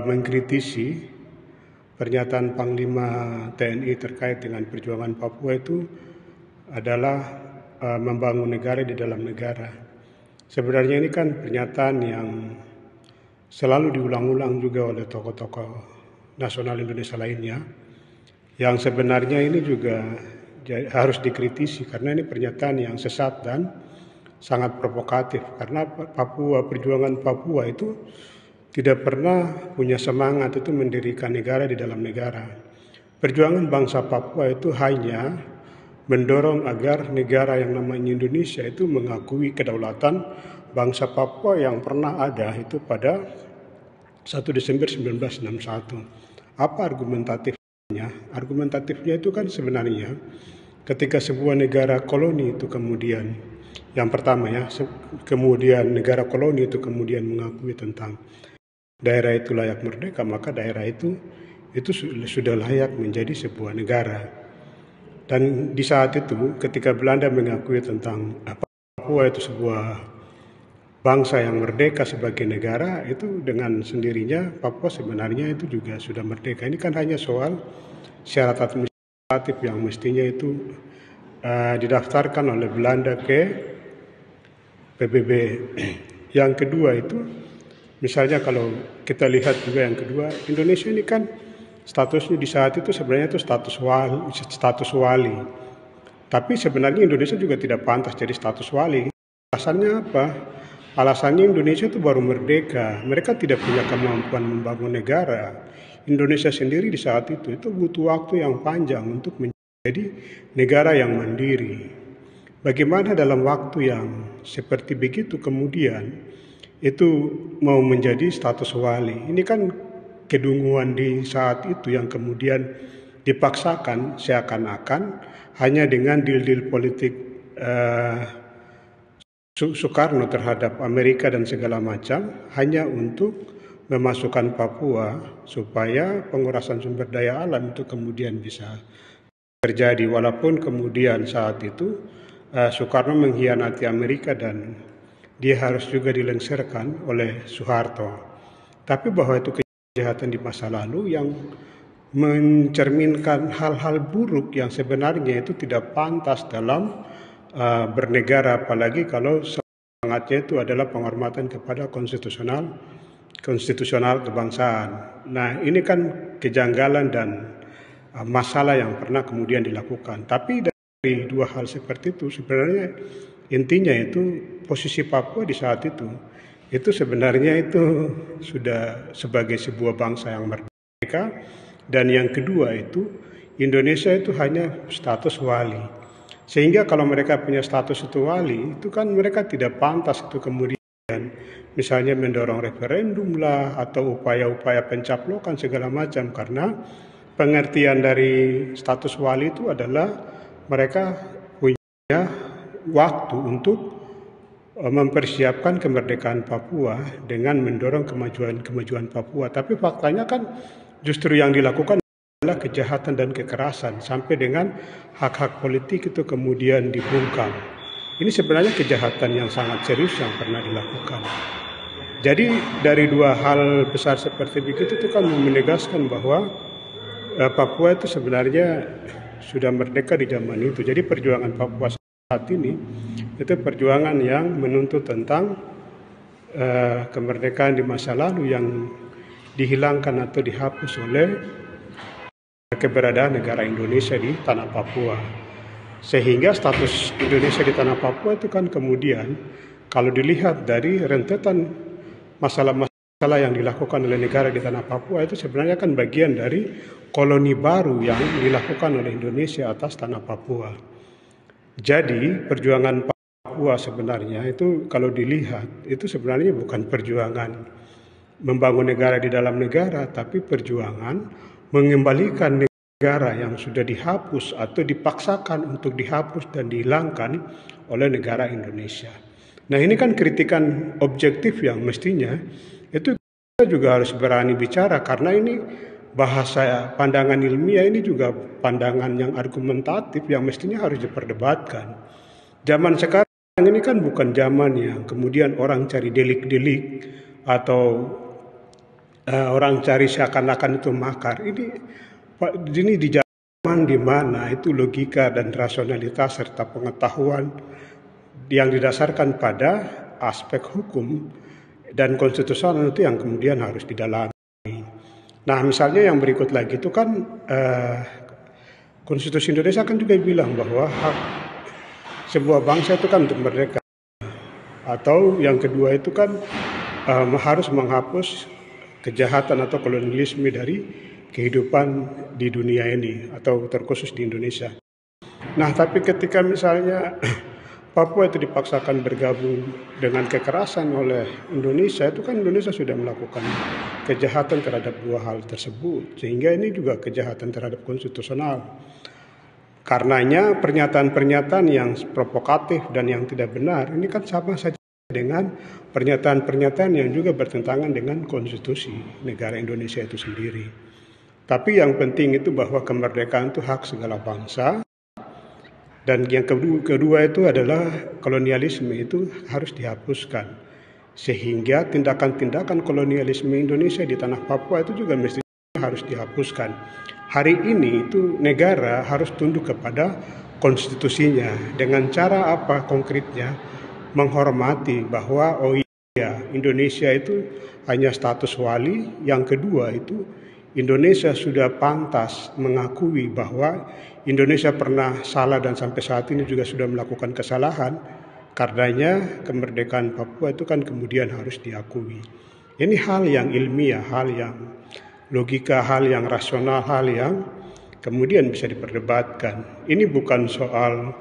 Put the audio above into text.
mengkritisi pernyataan Panglima TNI terkait dengan perjuangan Papua itu adalah membangun negara di dalam negara. Sebenarnya ini kan pernyataan yang selalu diulang-ulang juga oleh tokoh-tokoh nasional Indonesia lainnya, yang sebenarnya ini juga harus dikritisi karena ini pernyataan yang sesat dan sangat provokatif, karena perjuangan Papua itu tidak pernah punya semangat itu mendirikan negara di dalam negara. Perjuangan bangsa Papua itu hanya mendorong agar negara yang namanya Indonesia itu mengakui kedaulatan bangsa Papua yang pernah ada itu pada 1 Desember 1961. Apa argumentatifnya? Argumentatifnya itu kan sebenarnya ketika sebuah negara koloni itu kemudian, yang pertama ya, kemudian negara koloni itu kemudian mengakui tentang daerah itu layak merdeka, maka daerah itu sudah layak menjadi sebuah negara. Dan di saat itu ketika Belanda mengakui tentang Papua itu sebuah bangsa yang merdeka sebagai negara, itu dengan sendirinya Papua sebenarnya itu juga sudah merdeka. Ini kan hanya soal syarat administratif yang mestinya itu didaftarkan oleh Belanda ke PBB. Yang kedua itu, misalnya kalau kita lihat juga yang kedua, Indonesia ini kan statusnya di saat itu sebenarnya itu status wali. Tapi sebenarnya Indonesia juga tidak pantas jadi status wali. Alasannya apa? Alasannya Indonesia itu baru merdeka. Mereka tidak punya kemampuan membangun negara. Indonesia sendiri di saat itu butuh waktu yang panjang untuk menjadi negara yang mandiri. Bagaimana dalam waktu yang seperti begitu kemudian itu mau menjadi status wali? Ini kan kedunguan di saat itu yang kemudian dipaksakan seakan-akan hanya dengan deal-deal politik Soekarno terhadap Amerika dan segala macam, hanya untuk memasukkan Papua supaya pengurasan sumber daya alam itu kemudian bisa terjadi. Walaupun kemudian saat itu Soekarno mengkhianati Amerika dan dia harus juga dilengsarkan oleh Soeharto. Tapi bahwa itu kejahatan di masa lalu yang mencerminkan hal-hal buruk yang sebenarnya itu tidak pantas dalam bernegara, apalagi kalau semangatnya itu adalah penghormatan kepada konstitusional kebangsaan. Nah, ini kan kejanggalan dan masalah yang pernah kemudian dilakukan. Tapi dari dua hal seperti itu sebenarnya intinya itu posisi Papua di saat itu sebenarnya itu sudah sebagai sebuah bangsa yang merdeka, dan yang kedua itu Indonesia itu hanya status wali. Sehingga kalau mereka punya status itu wali, itu kan mereka tidak pantas itu kemudian misalnya mendorong referendum lah atau upaya-upaya pencaplokan segala macam, karena pengertian dari status wali itu adalah mereka punya waktu untuk mempersiapkan kemerdekaan Papua dengan mendorong kemajuan Papua. Tapi faktanya kan justru yang dilakukan adalah kejahatan dan kekerasan sampai dengan hak-hak politik itu kemudian dibungkam. Ini sebenarnya kejahatan yang sangat serius yang pernah dilakukan. Jadi dari dua hal besar seperti begitu itu kan menegaskan bahwa Papua itu sebenarnya sudah merdeka di zaman itu. Jadi perjuangan Papua saat ini itu perjuangan yang menuntut tentang kemerdekaan di masa lalu yang dihilangkan atau dihapus oleh keberadaan negara Indonesia di tanah Papua. Sehingga status Indonesia di tanah Papua itu kan kemudian kalau dilihat dari rentetan masalah-masalah yang dilakukan oleh negara di tanah Papua itu sebenarnya kan bagian dari koloni baru yang dilakukan oleh Indonesia atas tanah Papua. Jadi perjuangan Papua sebenarnya itu kalau dilihat itu sebenarnya bukan perjuangan membangun negara di dalam negara, tapi perjuangan mengembalikan negara yang sudah dihapus atau dipaksakan untuk dihapus dan dihilangkan oleh negara Indonesia. Nah, ini kan kritikan objektif yang mestinya itu kita juga harus berani bicara, karena ini bahasa pandangan ilmiah, ini juga pandangan yang argumentatif yang mestinya harus diperdebatkan. Zaman sekarang ini kan bukan zaman yang kemudian orang cari delik-delik atau orang cari seakan-akan itu makar. Ini di zaman di mana itu logika dan rasionalitas serta pengetahuan yang didasarkan pada aspek hukum dan konstitusional itu yang kemudian harus didalami. Nah, misalnya yang berikut lagi itu kan Konstitusi Indonesia kan juga bilang bahwa hak sebuah bangsa itu kan untuk merdeka. Atau yang kedua itu kan harus menghapus kejahatan atau kolonialisme dari kehidupan di dunia ini atau terkhusus di Indonesia. Nah, tapi ketika misalnya Papua itu dipaksakan bergabung dengan kekerasan oleh Indonesia, itu kan Indonesia sudah melakukan kejahatan terhadap dua hal tersebut, sehingga ini juga kejahatan terhadap konstitusional. Karenanya pernyataan-pernyataan yang provokatif dan yang tidak benar ini kan sama saja dengan pernyataan-pernyataan yang juga bertentangan dengan konstitusi negara Indonesia itu sendiri. Tapi yang penting itu bahwa kemerdekaan itu hak segala bangsa. Dan yang kedua itu adalah kolonialisme itu harus dihapuskan. Sehingga tindakan-tindakan kolonialisme Indonesia di tanah Papua itu juga mesti harus dihapuskan. Hari ini itu negara harus tunduk kepada konstitusinya. Dengan cara apa konkretnya? Menghormati bahwa oh iya Indonesia itu hanya status wali. Yang kedua itu Indonesia sudah pantas mengakui bahwa Indonesia pernah salah dan sampai saat ini juga sudah melakukan kesalahan. Karenanya kemerdekaan Papua itu kan kemudian harus diakui. Ini hal yang ilmiah, hal yang logika, hal yang rasional, hal yang kemudian bisa diperdebatkan. Ini bukan soal